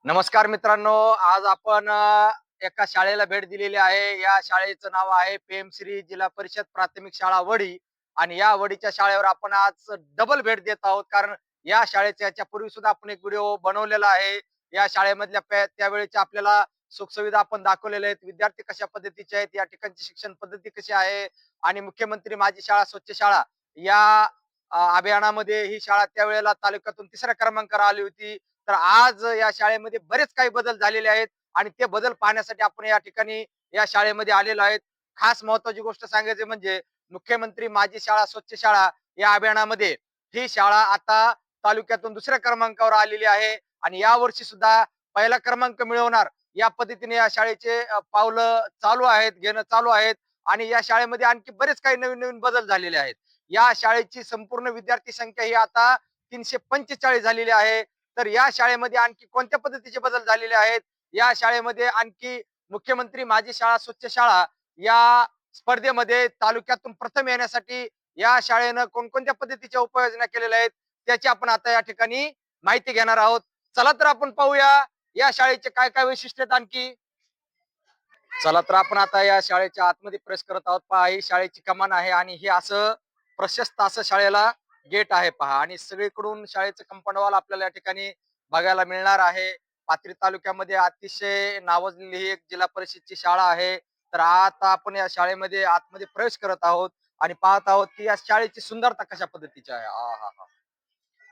नमस्कार मित्रांनो, आज आपण एका शाळेला भेट दिलेली आहे. या शाळेचं नाव आहे पी.एम.श्री जिल्हा परिषद प्राथमिक शाळा वडी आणि या वडीच्या शाळेवर आपण आज डबल भेट देत आहोत. कारण या शाळेच्या याच्यापूर्वी सुद्धा आपण एक व्हिडिओ बनवलेला आहे. या शाळेमधल्या त्यावेळेच्या आपल्याला सुखसुविधा आपण दाखवलेल्या आहेत. विद्यार्थी कशा पद्धतीचे आहेत, या ठिकाणची शिक्षण पद्धती कशी आहे आणि मुख्यमंत्री माझी शाळा स्वच्छ शाळा या अभियानामध्ये ही शाळा त्यावेळेला तालुक्यातून 3ऱ्या क्रमांकावर आली होती. तर आज या शाळेमध्ये बरेच काही बदल झालेले आहेत आणि ते बदल पाहण्यासाठी आपण या ठिकाणी या शाळेमध्ये आलेलो आहेत. खास महत्वाची गोष्ट सांगायची म्हणजे मुख्यमंत्री माझी शाळा स्वच्छ शाळा या अभियानामध्ये ही शाळा आता तालुक्यातून 2ऱ्या क्रमांकावर आलेली आहे आणि या वर्षी सुद्धा पहिला क्रमांक मिळवणार या पद्धतीने या शाळेचे पावलं चालू आहेत, घेणं चालू आहेत आणि या शाळेमध्ये आणखी बरेच काही नवीन नवीन बदल झालेले आहेत. या शाळेची संपूर्ण विद्यार्थी संख्या ही आता 345 झालेली आहे. तर या शाळेमध्ये आणखी कोणत्या पद्धतीचे बदल झालेले आहेत, या शाळेमध्ये आणखी मुख्यमंत्री माझी शाळा स्वच्छ शाळा या स्पर्धेमध्ये तालुक्यातून प्रथम येण्यासाठी या शाळेनं कोणकोणत्या पद्धतीच्या उपाययोजना केलेल्या आहेत त्याची आपण आता या ठिकाणी माहिती घेणार आहोत. चला तर आपण पाहूया या शाळेचे काय काय वैशिष्ट्य आहेत आणखी. चला तर आपण आता या शाळेच्या आतमध्ये प्रवेश करत आहोत. पहा, ही शाळेची कमान आहे आणि हे असं प्रशस्त असं शाळेला गेट आहे पहा आणि सगळीकडून शाळेचं कंपाऊंड वॉल आपल्याला या ठिकाणी बघायला मिळणार आहे. पाथरी तालुक्यामध्ये अतिशय नावाजलेली ही एक जिल्हा परिषदची शाळा आहे. तर आता आपण या शाळेमध्ये आतमध्ये प्रवेश करत आहोत आणि पाहत आहोत की या शाळेची सुंदरता कशा पद्धतीची आहे.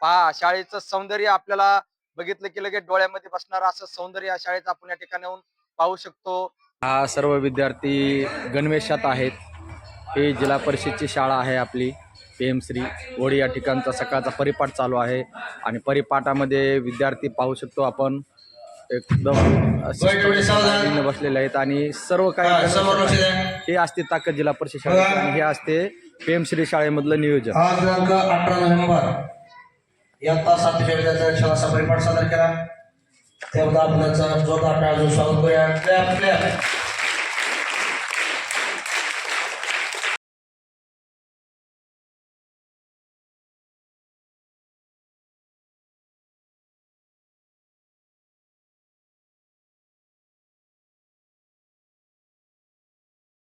पहा, शाळेचं सौंदर्य आपल्याला बघितलं की लगेच डोळ्यामध्ये बसणार असं सौंदर्य या शाळेचं आपण या ठिकाणी पाहू शकतो. हा सर्व विद्यार्थी गणवेशात आहेत. ही जिल्हा परिषदची शाळा आहे आपली पी.एम.श्री वडी. या ठिकाणचा सकाळचा परिपाठ चालू आहे आणि परिपाठामध्ये विद्यार्थी पाहू शकतो आपण एकदम शिस्तीने बसलेले आहेत आणि सर्व काही हे असते ताकद जिल्हा परिषद शाळेची आणि हे असते पी.एम.श्री शाळेमधलं नियोजन. आज दिनांक 18 नोव्हेंबर इयत्ता 7वी विद्यार्थ्यांचा शाळेचा परिपाठ सादर केला. त्याबद्दल आपण त्यांचा जोरदार टाळ्यांनी स्वागत करूया. Clap clap.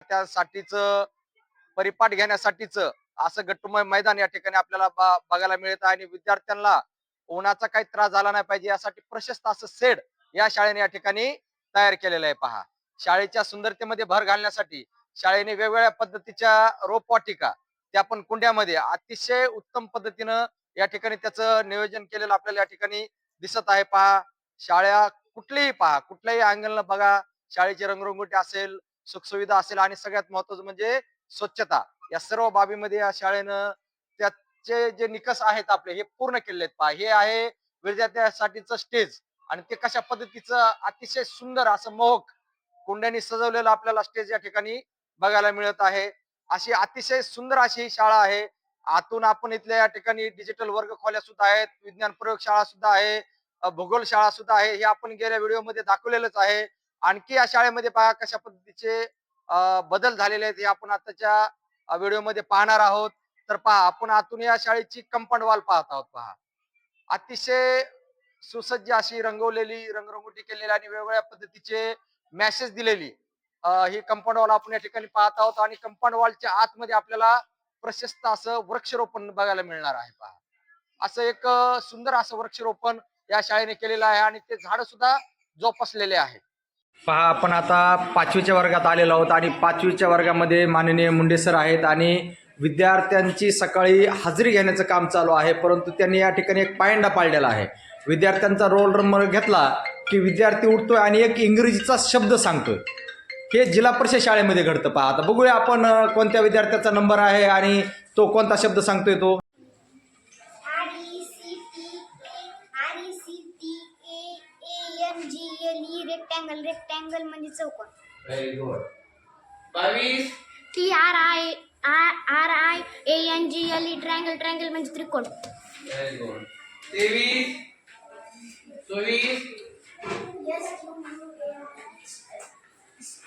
त्यासाठीच परिपाठ घेण्यासाठीच असं गट्टूमय मैदान या ठिकाणी आपल्याला बघायला मिळत आहे आणि विद्यार्थ्यांना उन्हाचा काही त्रास झाला नाही पाहिजे यासाठी प्रशस्त असं शेड या शाळेने या ठिकाणी तयार केलेलं आहे पहा. शाळेच्या सुंदरतेमध्ये भर घालण्यासाठी शाळेने वेगवेगळ्या पद्धतीच्या रोपवाटिका त्या पण कुंड्यामध्ये अतिशय उत्तम पद्धतीनं या ठिकाणी त्याचं नियोजन केलेलं आपल्याला या ठिकाणी दिसत आहे पहा. शाळा कुठलीही पहा, कुठल्याही अँगलनं बघा, शाळेची रंगरंगोटी असेल, सुखसुविधा असेल आणि सगळ्यात महत्वाचं म्हणजे स्वच्छता, या सर्व बाबीमध्ये या शाळेनं त्याचे जे निकष आहेत आपले हे पूर्ण केले आहेत पहा. हे आहे विद्यार्थ्यांसाठीचं स्टेज आणि ते कशा पद्धतीचं अतिशय सुंदर असं मोहक कुंड्यांनी सजवलेलं आपल्याला स्टेज या ठिकाणी बघायला मिळत आहे. अशी अतिशय सुंदर अशी ही शाळा आहे. आतून आपण इथल्या या ठिकाणी डिजिटल वर्गखोल्या सुद्धा आहेत, विज्ञान प्रयोगशाळा सुद्धा आहे, भूगोल शाळा सुद्धा आहे. हे आपण गेल्या व्हिडिओमध्ये दाखवलेलंच आहे. आणखी या शाळेमध्ये पहा कशा पद्धतीचे बदल झालेले आहेत हे आपण आताच्या व्हिडिओमध्ये पाहणार आहोत. तर पहा, आपण आतून या शाळेची कंपाऊंड वॉल पाहत आहोत पहा. अतिशय सुसज्ज अशी रंगवलेली, रंगरंगोटी केलेली आणि वेगवेगळ्या पद्धतीचे मेसेज दिलेली ही कंपाऊंड वॉल आपण या ठिकाणी पाहत आहोत आणि कंपाऊंड वॉलच्या आतमध्ये आपल्याला प्रशस्त असं वृक्षरोपण बघायला मिळणार आहे पहा. असं एक सुंदर असं वृक्षरोपण या शाळेने केलेलं आहे आणि ते झाड सुद्धा जोपासलेले आहे. पहा, आपण आता 5वीच्या वर्गात आलेलो आहोत आणि 5वीच्या वर्गामध्ये माननीय मुंडे सर आहेत आणि विद्यार्थ्यांची सकाळी हजेरी घेण्याचं काम चालू आहे. परंतु त्यांनी या ठिकाणी एक पायंडा पाळलेला आहे. विद्यार्थ्यांचा रोल नंबर घेतला की विद्यार्थी उठतोय आणि एक इंग्रजीचा शब्द सांगतोय. हे जिल्हा परिषद शाळेमध्ये घडतं पहा. आता बघूया आपण कोणत्या विद्यार्थ्याचा नंबर आहे आणि तो कोणता शब्द सांगतोय. तो रेक्टँगल, रेक्टँगल म्हणजे चौकोन. Very good. 22. TRIANGLE triangle, triangle म्हणजे त्रिकोण. Very good. 23. 24.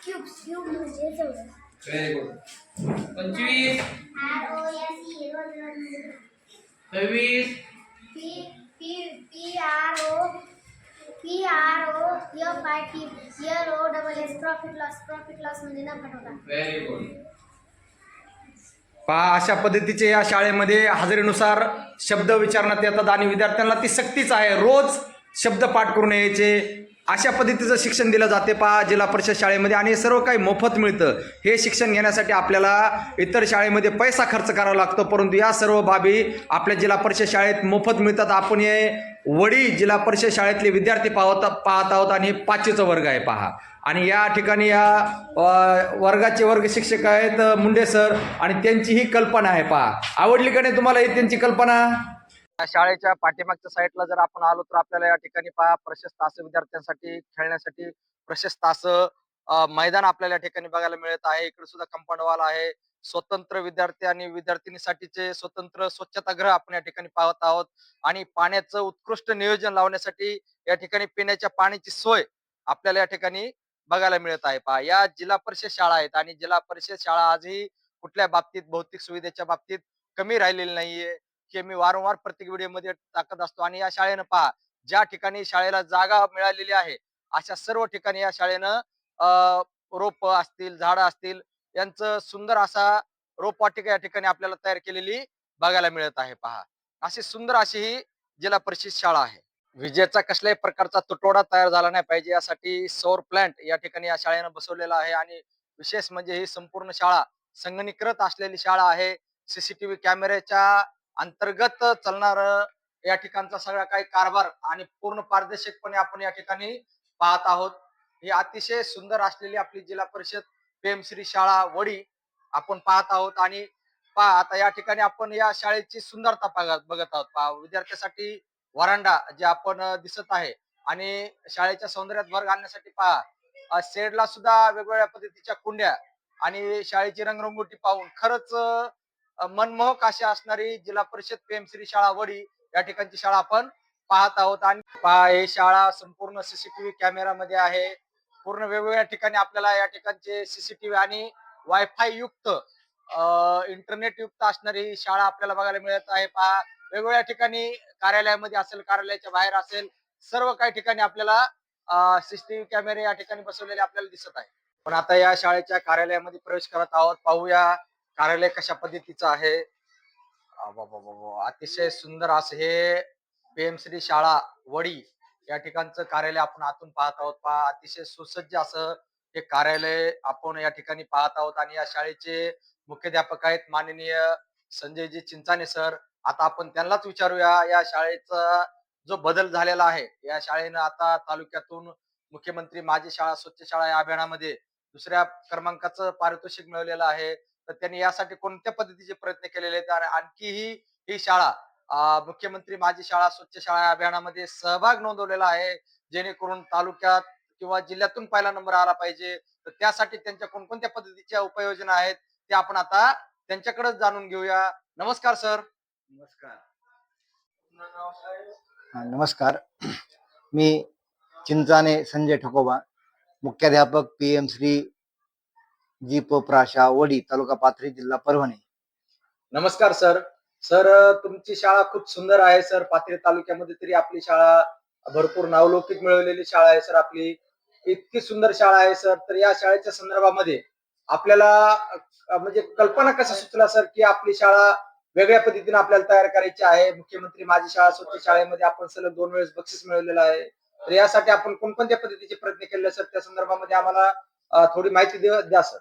क्यूब, क्यूब म्हणजे चौकोन. Very good. 25. 26. PRO PROFIT profit loss म्हणजे नफा तोटा. पहा, अशा पद्धतीचे या शाळेमध्ये हजेरीनुसार शब्द विचारण्यात येतात आणि विद्यार्थ्यांना ती सक्तीच आहे, रोज शब्द पाठ करून यायचे. अशा पद्धतीचं शिक्षण दिलं जाते पहा जिल्हा परिषद शाळेमध्ये, आणि सर्व काही मोफत मिळतं. हे शिक्षण घेण्यासाठी आपल्याला इतर शाळेमध्ये पैसा खर्च करावा लागतो, परंतु या सर्व बाबी आपल्या जिल्हा परिषद शाळेत मोफत मिळतात. आपण हे वडी जिल्हा परिषद शाळेतले विद्यार्थी पाहत आहोत आणि हे 5वीचा वर्ग आहे पहा. आणि या ठिकाणी या वर्गाचे वर्ग शिक्षक आहेत मुंडे सर, आणि त्यांची ही कल्पना आहे पहा. आवडली का नाही तुम्हाला ही त्यांची कल्पना? या शाळेच्या पाठीमागच्या साईडला जर आपण आलो तर आपल्याला या ठिकाणी पहा प्रशस्त असं विद्यार्थ्यांसाठी खेळण्यासाठी प्रशस्त असं मैदान आपल्याला या ठिकाणी बघायला मिळत आहे. इकडे सुद्धा कंपाऊंड वॉल आहे. स्वतंत्र विद्यार्थी आणि विद्यार्थिनीसाठीचे स्वतंत्र स्वच्छतागृह आपण या ठिकाणी पाहत आहोत. आणि पाण्याचं उत्कृष्ट नियोजन लावण्यासाठी या ठिकाणी पिण्याच्या पाण्याची सोय आपल्याला या ठिकाणी बघायला मिळत आहे. पहा, या जिल्हा परिषद शाळा आहेत आणि जिल्हा परिषद शाळा आजही कुठल्या बाबतीत भौतिक सुविधेच्या बाबतीत कमी राहिलेली नाहीये, हे मी वारंवार प्रत्येक व्हिडिओमध्ये टाकत असतो. आणि या शाळेनं पहा, ज्या ठिकाणी शाळेला जागा मिळालेली आहे अशा सर्व ठिकाणी या शाळेनं रोप असतील, झाडं असतील, यांचं सुंदर असा रोपवाटिका या ठिकाणी आपल्याला तयार केलेली बघायला मिळत आहे. पहा, अशी सुंदर अशी ही जिल्हा परिषद शाळा आहे. विजेचा कसल्याही प्रकारचा तुटवडा तयार झाला नाही पाहिजे यासाठी सौर प्लांट या ठिकाणी या शाळेनं बसवलेला आहे. आणि विशेष म्हणजे ही संपूर्ण शाळा संगणकीकृत असलेली शाळा आहे. सीसीटीव्ही कॅमेऱ्याच्या अंतर्गत चालणार या ठिकाणचा सगळा काही कारभार आणि पूर्ण पारदर्शकपणे आपण या ठिकाणी पाहत आहोत. ही अतिशय सुंदर असलेली आपली जिल्हा परिषद प्रेमश्री शाळा वडी आपण पाहत आहोत. आणि पहा, आता या ठिकाणी आपण या शाळेची सुंदरता बघत आहोत. पहा, विद्यार्थ्यासाठी व्हरांडा जे आपण दिसत आहे, आणि शाळेच्या सौंदर्यात भर घालण्यासाठी पहा शेडला सुद्धा वेगवेगळ्या पद्धतीच्या कुंड्या, आणि शाळेची रंगरंगोटी पाहून खरंच मनमोहक अशी असणारी जिल्हा परिषद प्रेमश्री शाळा वडी या ठिकाणची शाळा आपण पाहत आहोत. आणि पहा, ही शाळा संपूर्ण सीसीटीव्ही कॅमेरामध्ये आहे. पूर्ण वेगवेगळ्या ठिकाणी आपल्याला या ठिकाणचे सीसीटीव्ही आणि वायफाय युक्त इंटरनेट युक्त असणारी ही शाळा आपल्याला बघायला मिळत आहे. पहा, वेगवेगळ्या ठिकाणी कार्यालयामध्ये असेल, कार्यालयाच्या बाहेर असेल, सर्व काही ठिकाणी आपल्याला सीसीटीव्ही कॅमेरे या ठिकाणी बसवलेले आपल्याला दिसत आहे. पण आता या शाळेच्या कार्यालयामध्ये प्रवेश करत आहोत. पाहूया कार्यालय कशा पद्धतीचं आहे. अतिशय सुंदर असं हे प्रेमश्री शाळा वडी या ठिकाणचं कार्यालय आपण आतून पाहत आहोत. पहा, अतिशय सुसज्ज असं हे कार्यालय आपण या ठिकाणी पाहत आहोत. आणि या शाळेचे मुख्याध्यापक आहेत माननीय संजयजी चिंचाने सर. आता आपण त्यांनाच विचारूया या शाळेचा जो बदल झालेला आहे. या शाळेनं आता तालुक्यातून मुख्यमंत्री माझी शाळा स्वच्छ शाळा या अभियानामध्ये 2ऱ्या क्रमांकाचं पारितोषिक मिळवलेलं आहे. तर त्यांनी यासाठी कोणत्या पद्धतीचे प्रयत्न केलेले आहेत, आणि आणखीही ही शाळा मुख्यमंत्री माझी शाळा स्वच्छ शाळा या अभियानामध्ये सहभाग नोंदवलेला आहे, जेणेकरून तालुक्यात किंवा जिल्ह्यातून पहिला नंबर आला पाहिजे. तर त्यासाठी त्यांच्या कोणकोणत्या पद्धतीच्या उपाययोजना आहेत ते आपण आता त्यांच्याकडेच जाणून घेऊया. नमस्कार सर. नमस्कार. नमस्कार. मी चिंचाने संजय ठकोबा, मुख्याध्यापक PM श्री जी.प. प्राशा वडी, तालुका पाथरी, जिल्हा परभणी. नमस्कार सर. सर, तुमची शाळा खूप सुंदर आहे सर. पाथरी तालुक्यामध्ये तरी आपली शाळा भरपूर नावलौकिक मिळवलेली शाळा आहे सर. आपली इतकी सुंदर शाळा आहे सर. तर या शाळेच्या संदर्भामध्ये आपल्याला म्हणजे कल्पना कसं सुचला सर की आपली शाळा वेगळ्या पद्धतीने आपल्याला तयार करायची आहे. मुख्यमंत्री माझी शाळा स्वच्छ शाळेमध्ये आपण सलग 2 वेळेस बक्षीस मिळवलेलं आहे. तर यासाठी आपण कोणकोणत्या पद्धतीचे प्रयत्न केले सर, त्या संदर्भामध्ये आम्हाला थोडी माहिती द्या सर.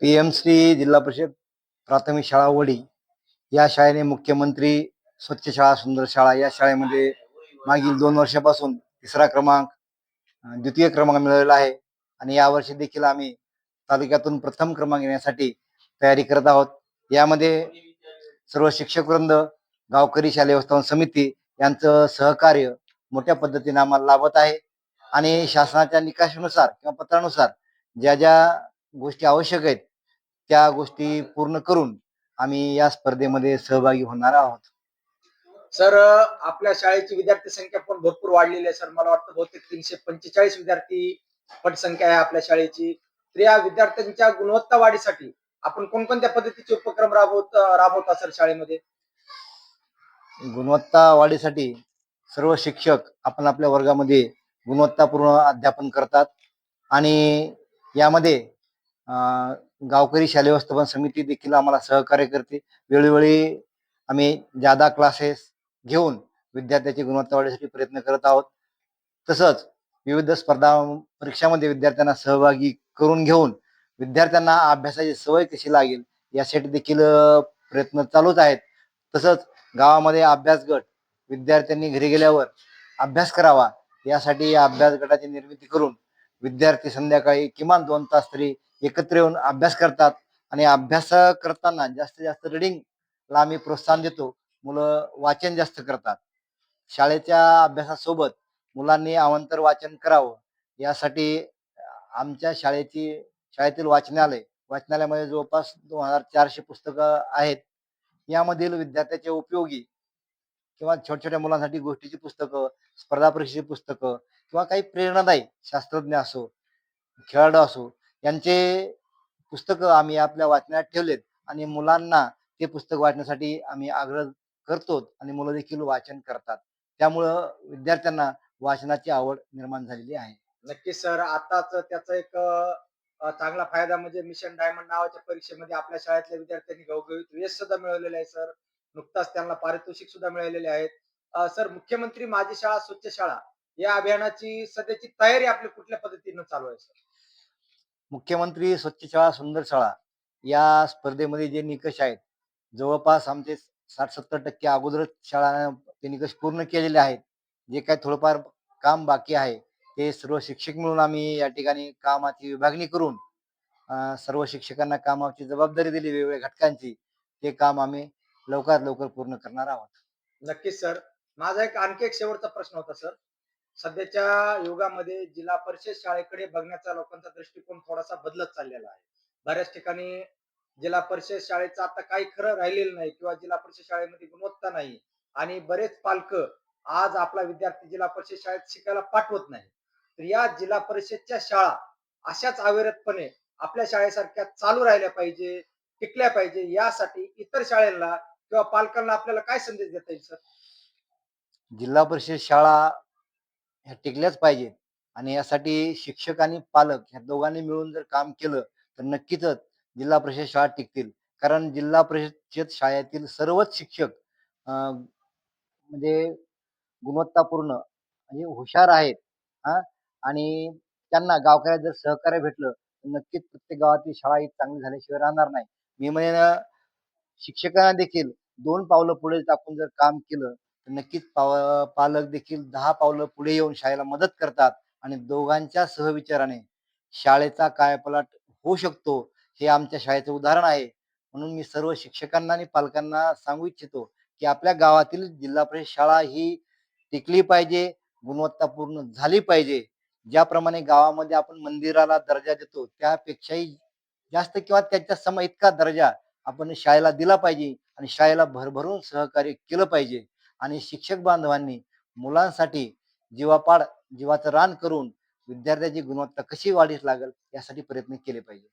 PM श्री जिल्हा परिषद प्राथमिक शाळा वडी या शाळेने मुख्यमंत्री स्वच्छ शाळा सुंदर शाळा या शाळेमध्ये मागील 2 वर्षापासून 3रा क्रमांक, 2य क्रमांक मिळवलेला आहे. आणि यावर्षी देखील आम्ही तालुक्यातून प्रथम क्रमांक येण्यासाठी तयारी करत आहोत. यामध्ये सर्व शिक्षकवृंद, गावकरी शालेय व्यवस्थापन समिती यांचं सहकार्य मोठ्या पद्धतीने आम्हाला लाभत आहे. आणि शासनाच्या निकषानुसार किंवा पत्रानुसार ज्या ज्या गोष्टी आवश्यक आहेत त्या गोष्टी पूर्ण करून आम्ही या स्पर्धेमध्ये सहभागी होणार आहोत. सर, आपल्या शाळेची विद्यार्थी संख्या पण भरपूर वाढलेली आहे सर. मला वाटतं बहुतेक 345 विद्यार्थी पटसंख्या आहे आपल्या शाळेची. तर या विद्यार्थ्यांच्या गुणवत्ता वाढीसाठी आपण कोणकोणत्या पद्धतीचे उपक्रम राबवता सर शाळेमध्ये? गुणवत्ता वाढीसाठी सर्व शिक्षक आपण आपल्या वर्गामध्ये गुणवत्तापूर्ण अध्यापन करतात आणि यामध्ये गावकरी शालेय व्यवस्थापन समिती देखील आम्हाला सहकार्य करते. वेळोवेळी आम्ही जादा क्लासेस घेऊन विद्यार्थ्याची गुणवत्ता वाढवण्यासाठी प्रयत्न करत आहोत. तसंच विविध स्पर्धा परीक्षामध्ये विद्यार्थ्यांना सहभागी करून घेऊन विद्यार्थ्यांना अभ्यासाची सवय कशी लागेल यासाठी देखील प्रयत्न चालूच आहेत. तसंच गावामध्ये अभ्यास गट विद्यार्थ्यांनी घरी गेल्यावर अभ्यास करावा यासाठी या अभ्यास गटाची निर्मिती करून विद्यार्थी संध्याकाळी किमान 2 तास तरी एकत्र येऊन अभ्यास करतात आणि अभ्यास करताना जास्तीत जास्त रीडिंगला आम्ही प्रोत्साहन देतो. मुलं वाचन जास्त करतात. शाळेच्या अभ्यासासोबत मुलांनी अवांतर वाचन करावं यासाठी आमच्या शाळेतील वाचनालयामध्ये जवळपास 2400 पुस्तकं आहेत. यामधील विद्यार्थ्याच्या उपयोगी किंवा छोट्या-छोट्या मुलांसाठी गोष्टीची पुस्तकं, स्पर्धा परीक्षेची पुस्तकं किंवा काही प्रेरणादायी शास्त्रज्ञ असो, खेळाडू असो यांचे पुस्तकं आम्ही आपल्या वाचनात ठेवलेत आणि मुलांना ते पुस्तक वाचण्यासाठी आम्ही आग्रह करतो आणि मुलं देखील वाचन करतात. त्यामुळं विद्यार्थ्यांना वाचनाची आवड निर्माण झालेली आहे. नक्कीच सर. आताच त्याचा एक चांगला फायदा म्हणजे मिशन डायमंड नावाच्या परीक्षेमध्ये आपल्या शाळेतल्या विद्यार्थ्यांनी घवघवीत यश सुद्धा मिळवलेले आहे सर. नुकताच त्यांना पारितोषिक सुद्धा मिळालेले आहेत. सर, मुख्यमंत्री माझी शाळा स्वच्छ शाळा या अभियानाची सध्याची तयारी आपली कुठल्या पद्धतीनं चालू आहे सर? मुख्यमंत्री स्वच्छ शाळा सुंदर शाळा या स्पर्धेमध्ये जे निकष आहेत, जवळपास आमचे 60-70% अगोदरच शाळा ते निकष पूर्ण केलेले आहेत. जे काही थोडंफार काम बाकी आहे, ते सर्व शिक्षक मिळून आम्ही या ठिकाणी कामाची विभागणी करून सर्व शिक्षकांना कामाची जबाबदारी दिली वेगवेगळ्या घटकांची. ते काम आम्ही लवकरात लवकर पूर्ण करणार आहोत. नक्कीच सर. माझा आणखी एक शेवटचा प्रश्न होता सर. सध्याच्या युगामध्ये जिल्हा परिषद शाळेकडे बघण्याचा लोकांचा दृष्टिकोन थोडासा बदलत चाललेला आहे. बऱ्याच ठिकाणी जिल्हा परिषद शाळेचं आता काही खरं राहिलेलं नाही किंवा जिल्हा परिषद शाळेमध्ये गुणवत्ता नाही आणि बरेच पालक आज आपला विद्यार्थी जिल्हा परिषद शाळेत शिकायला पाठवत नाही. तर या जिल्हा परिषदच्या शाळा अशाच अविरतपणे आपल्या शाळेसारख्या चालू राहिल्या पाहिजे, टिकल्या पाहिजे यासाठी इतर शाळेला किंवा पालकांना आपल्याला काय संदेश देता येईल सर? जिल्हा परिषद शाळा ह्या टिकल्याच पाहिजेत आणि यासाठी शिक्षक आणि पालक ह्या दोघांनी मिळून जर काम केलं तर नक्कीचच जिल्हा परिषद शाळा टिकतील. कारण जिल्हा परिषद शाळेतील सर्वच शिक्षक म्हणजे गुणवत्तापूर्ण म्हणजे हुशार आहेत. हां आणि त्यांना गावकऱ्यात जर सहकार्य भेटलं, तर नक्कीच प्रत्येक गावातील शाळा ही चांगली झाल्याशिवाय राहणार नाही. मी म्हणेन शिक्षकांना देखील 2 पावलं पुढे टाकून जर काम केलं, तर नक्कीच पालक देखील 10 पावलं पुढे येऊन शाळेला मदत करतात आणि दोघांच्या सहविचाराने शाळेचा कायापालट होऊ शकतो. हे आमच्या शाळेचं उदाहरण आहे. म्हणून मी सर्व शिक्षकांना आणि पालकांना सांगू इच्छितो, की आपल्या गावातील जिल्हा परिषद शाळा ही टिकली पाहिजे, गुणवत्तापूर्ण झाली पाहिजे. ज्याप्रमाणे गावामध्ये आपण मंदिराला दर्जा देतो, त्यापेक्षाही जास्त किंवा त्याच्या सम इतका दर्जा आपण शाळेला दिला पाहिजे आणि शाळेला भरभरून सहकार्य केलं पाहिजे आणि शिक्षक बांधवांनी मुलांसाठी जीवापाड जीवाचं रान करून विद्यार्थ्याची गुणवत्ता कशी वाढीस लागेल यासाठी प्रयत्न केले पाहिजे.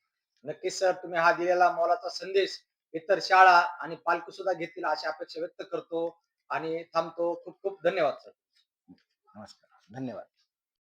नक्कीच सर, तुम्ही हा दिलेला मोलाचा संदेश इतर शाळा आणि पालक सुद्धा घेतील अशी अपेक्षा व्यक्त करतो आणि थांबतो. खूप खूप धन्यवाद सर. नमस्कार. धन्यवाद.